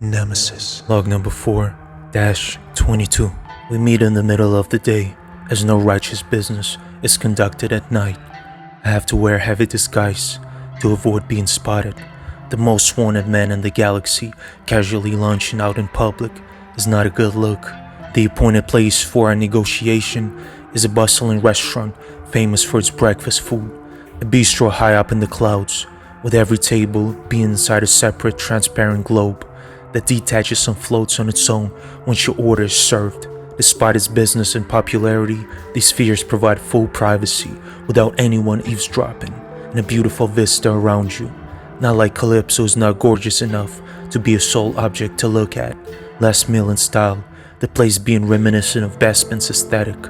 Nemesis. Log number 4-22. We meet in the middle of the day, as no righteous business is conducted at night. I have to wear heavy disguise to avoid being spotted. The most wanted man in the galaxy casually lunching out in public is not a good look. The appointed place for our negotiation is a bustling restaurant famous for its breakfast food, a bistro high up in the clouds, with every table being inside a separate transparent globe that detaches and floats on its own once your order is served. Despite its business and popularity, these spheres provide full privacy without anyone eavesdropping, and a beautiful vista around you. Not like Calypso is not gorgeous enough to be a sole object to look at. Last meal in style, the place being reminiscent of Bespin's aesthetic,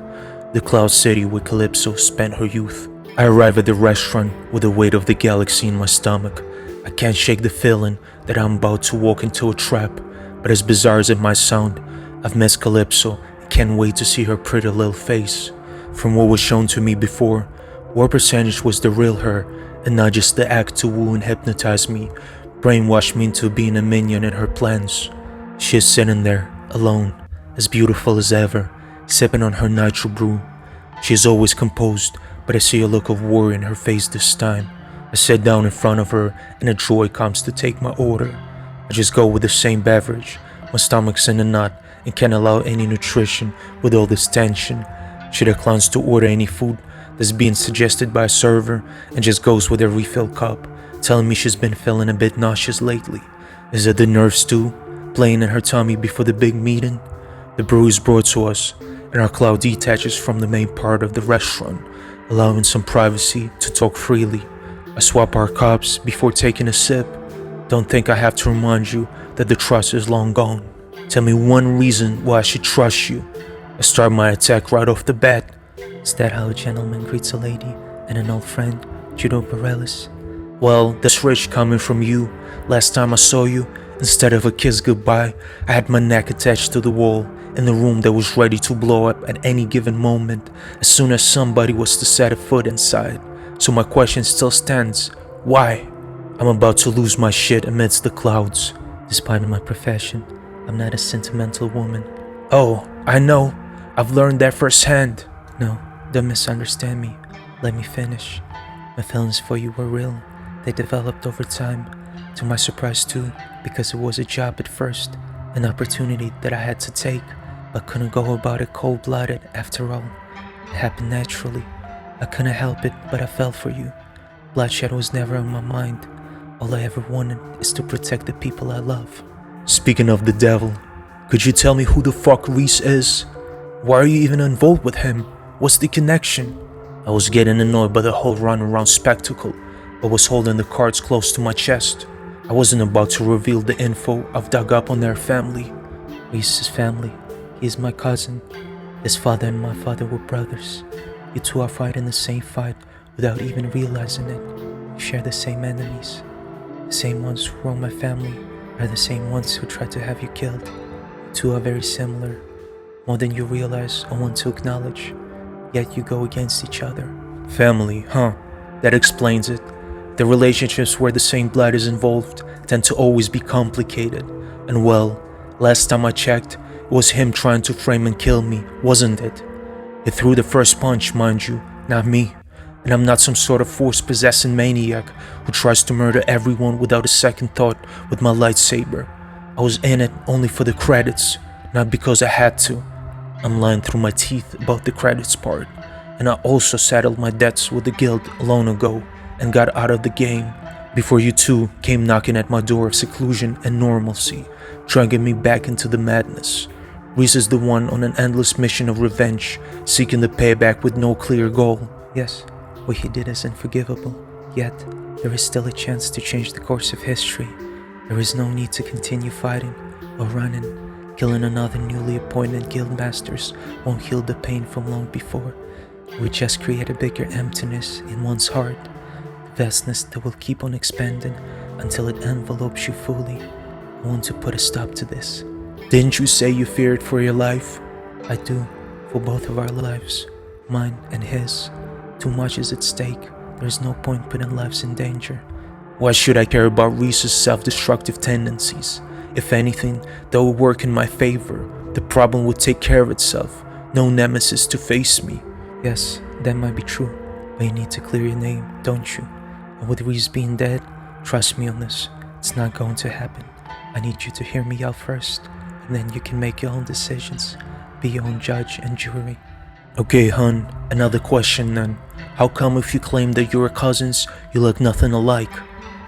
the cloud city where Calypso spent her youth. I arrive at the restaurant with the weight of the galaxy in my stomach. I can't shake the feeling that I'm about to walk into a trap, but as bizarre as it might sound, I've missed Calypso and can't wait to see her pretty little face. From what was shown to me before, what percentage was the real her and not just the act to woo and hypnotize me, brainwash me into being a minion in her plans? She is sitting there, alone, as beautiful as ever, sipping on her nitro brew. She is always composed, but I see a look of worry in her face this time. I sit down in front of her and a droid comes to take my order. I just go with the same beverage. My stomach's in a knot and can't allow any nutrition with all this tension. She declines to order any food that's being suggested by a server and just goes with her refill cup, telling me she's been feeling a bit nauseous lately. Is it the nerves too, playing in her tummy before the big meeting? The brew is brought to us and our cloud detaches from the main part of the restaurant, allowing some privacy to talk freely. I swap our cups before taking a sip. Don't think I have to remind you that the trust is long gone. Tell me one reason why I should trust you. I start my attack right off the bat. Is that how a gentleman greets a lady and an old friend, Judo Bareilles? Well, that's rich coming from you. Last time I saw you, instead of a kiss goodbye, I had my neck attached to the wall in the room that was ready to blow up at any given moment as soon as somebody was to set a foot inside. So my question still stands. Why? I'm about to lose my shit amidst the clouds. Despite my profession, I'm not a sentimental woman. Oh, I know. I've learned that firsthand. No, don't misunderstand me. Let me finish. My feelings for you were real. They developed over time. To my surprise too, because it was a job at first. An opportunity that I had to take, but couldn't go about it cold-blooded after all. It happened naturally. I couldn't help it, but I fell for you. Bloodshed was never on my mind. All I ever wanted is to protect the people I love. Speaking of the devil, could you tell me who the fuck Reese is? Why are you even involved with him? What's the connection? I was getting annoyed by the whole runaround spectacle, but was holding the cards close to my chest. I wasn't about to reveal the info I've dug up on their family. Reese's family. He is my cousin. His father and my father were brothers. You two are fighting the same fight without even realizing it. You share the same enemies. The same ones who wrong my family are the same ones who tried to have you killed. You two are very similar, more than you realize or want to acknowledge, yet you go against each other. Family, huh? That explains it. The relationships where the same blood is involved tend to always be complicated. And well, last time I checked, it was him trying to frame and kill me, wasn't it? He threw the first punch, mind you, not me. And I'm not some sort of force-possessing maniac who tries to murder everyone without a second thought with my lightsaber. I was in it only for the credits, not because I had to. I'm lying through my teeth about the credits part. And I also settled my debts with the guild long ago and got out of the game before you two came knocking at my door of seclusion and normalcy, dragging me back into the madness. Reese is the one on an endless mission of revenge, seeking the payback with no clear goal. Yes, what he did is unforgivable, yet there is still a chance to change the course of history. There is no need to continue fighting or running. Killing another newly appointed guild masters won't heal the pain from long before. It would just create a bigger emptiness in one's heart, the vastness that will keep on expanding until it envelopes you fully. I want to put a stop to this. Didn't you say you feared for your life? I do, for both of our lives, mine and his. Too much is at stake. There's no point putting lives in danger. Why should I care about Reese's self-destructive tendencies? If anything, that would work in my favor. The problem would take care of itself. No Nemesis to face me. Yes, that might be true, but you need to clear your name, don't you? And with Reese being dead, trust me on this, it's not going to happen. I need you to hear me out first, and then you can make your own decisions. Be your own judge and jury. Okay, hun, another question then. How come if you claim that you are cousins, you look nothing alike?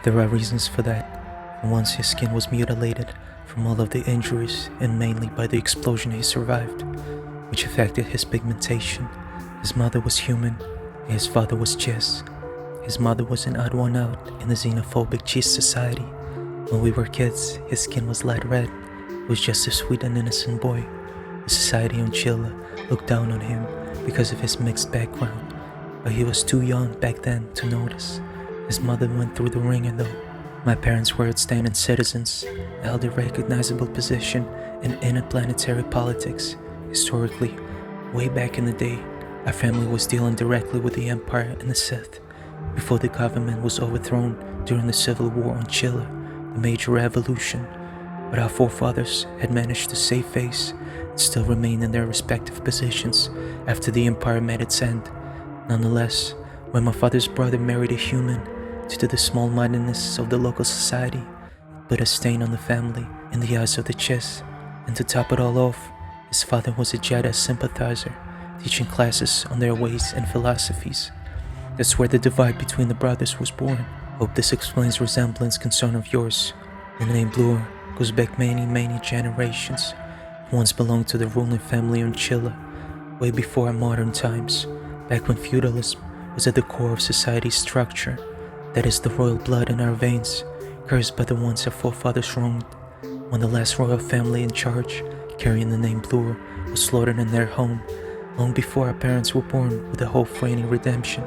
There are reasons for that. For once, his skin was mutilated from all of the injuries, and mainly by the explosion he survived, which affected his pigmentation. His mother was human, and his father was Jess. His mother was an odd one out in the xenophobic cheese society. When we were kids, his skin was light red. He was just a sweet and innocent boy. The society on Chile looked down on him because of his mixed background, but he was too young back then to notice. His mother went through the ringer though. My parents were outstanding citizens, held a recognizable position in interplanetary politics. Historically, way back in the day, our family was dealing directly with the Empire and the Sith. Before the government was overthrown during the Civil War on Chile, the major revolution, but our forefathers had managed to save face and still remain in their respective positions after the Empire met its end. Nonetheless, when my father's brother married a human, due to the small-mindedness of the local society, it put a stain on the family in the eyes of the Chess. And to top it all off, his father was a Jedi sympathizer, teaching classes on their ways and philosophies. That's where the divide between the brothers was born. Hope this explains resemblance concern of yours. The name Bloor goes back many generations. It once belonged to the ruling family on Chile, way before our modern times, back when feudalism was at the core of society's structure. That is the royal blood in our veins, cursed by the ones our forefathers wronged. When the last royal family in charge, carrying the name Bloor, was slaughtered in their home, long before our parents were born, with a hope for any redemption,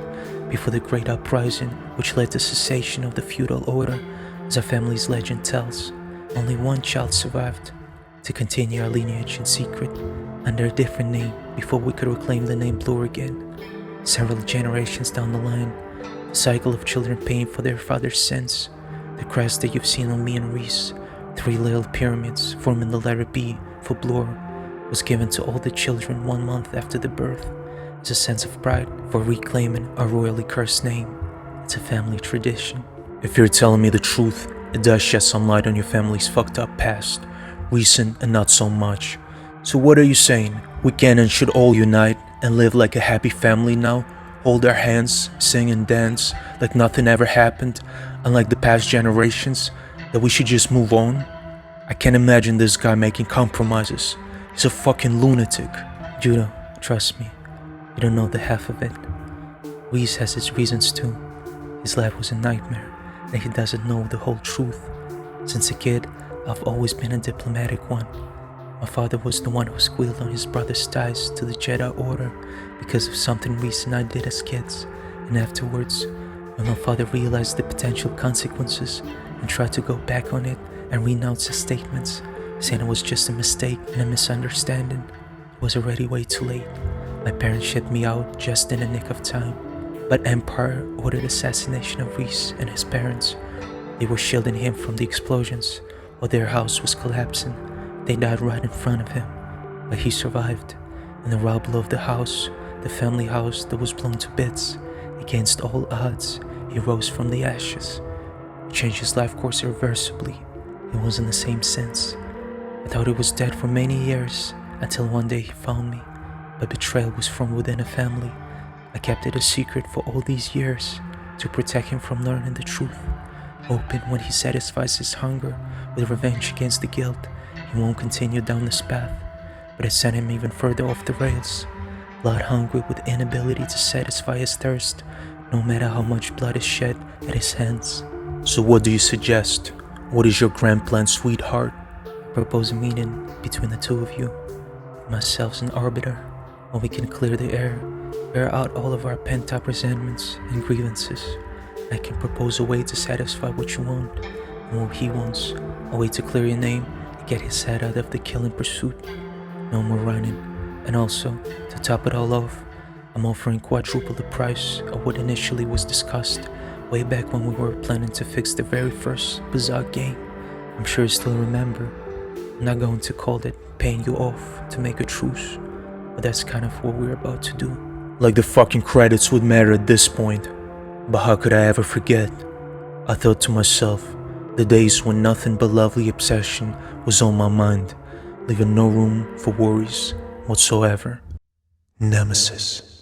before the great uprising which led to cessation of the feudal order, as our family's legend tells. Only one child survived, to continue our lineage in secret, under a different name, before we could reclaim the name Bloor again. Several generations down the line, the cycle of children paying for their father's sins, the crest that you've seen on me and Reese, 3 little pyramids forming the letter B for Bloor, was given to all the children 1 month after the birth, as a sense of pride for reclaiming our royally cursed name. It's a family tradition. If you're telling me the truth, it does shed some light on your family's fucked up past, recent and not so much. So what are you saying? We can and should all unite and live like a happy family now? Hold our hands, sing and dance like nothing ever happened, unlike the past generations, that we should just move on? I can't imagine this guy making compromises. He's a fucking lunatic. Judo, trust me, you don't know the half of it. Reese has his reasons too. His life was a nightmare, and he doesn't know the whole truth. Since a kid, I've always been a diplomatic one. My father was the one who squealed on his brother's ties to the Jedi Order because of something Reese and I did as kids, and afterwards, when my father realized the potential consequences and tried to go back on it and renounce his statements, saying it was just a mistake and a misunderstanding, it was already way too late. My parents shipped me out just in the nick of time, but Empire ordered assassination of Reese and his parents. They were shielding him from the explosions while their house was collapsing. They died right in front of him, but he survived. In the rubble of the house, the family house that was blown to bits, against all odds, he rose from the ashes. He changed his life course irreversibly. He wasn't the same since. I thought he was dead for many years, until one day he found me. But betrayal was from within a family. I kept it a secret for all these years, to protect him from learning the truth, hoping when he satisfies his hunger with revenge against the guilt, he won't continue down this path. But it sent him even further off the rails, blood hungry with inability to satisfy his thirst, no matter how much blood is shed at his hands. So what do you suggest? What is your grand plan, sweetheart? Propose a meeting between the two of you, myself and Arbiter, when we can clear the air out all of our pent-up resentments and grievances. I can propose a way to satisfy what you want and what he wants, a way to clear your name and get his head out of the killing pursuit. No more running. And also, to top it all off, I'm offering quadruple the price of what initially was discussed way back when we were planning to fix the very first bizarre game. I'm sure you still remember. I'm not going to call it paying you off to make a truce, but that's kind of what we're about to do. Like the fucking credits would matter at this point. But how could I ever forget? I thought to myself, the days when nothing but lovely obsession was on my mind, leaving no room for worries whatsoever. Nemesis.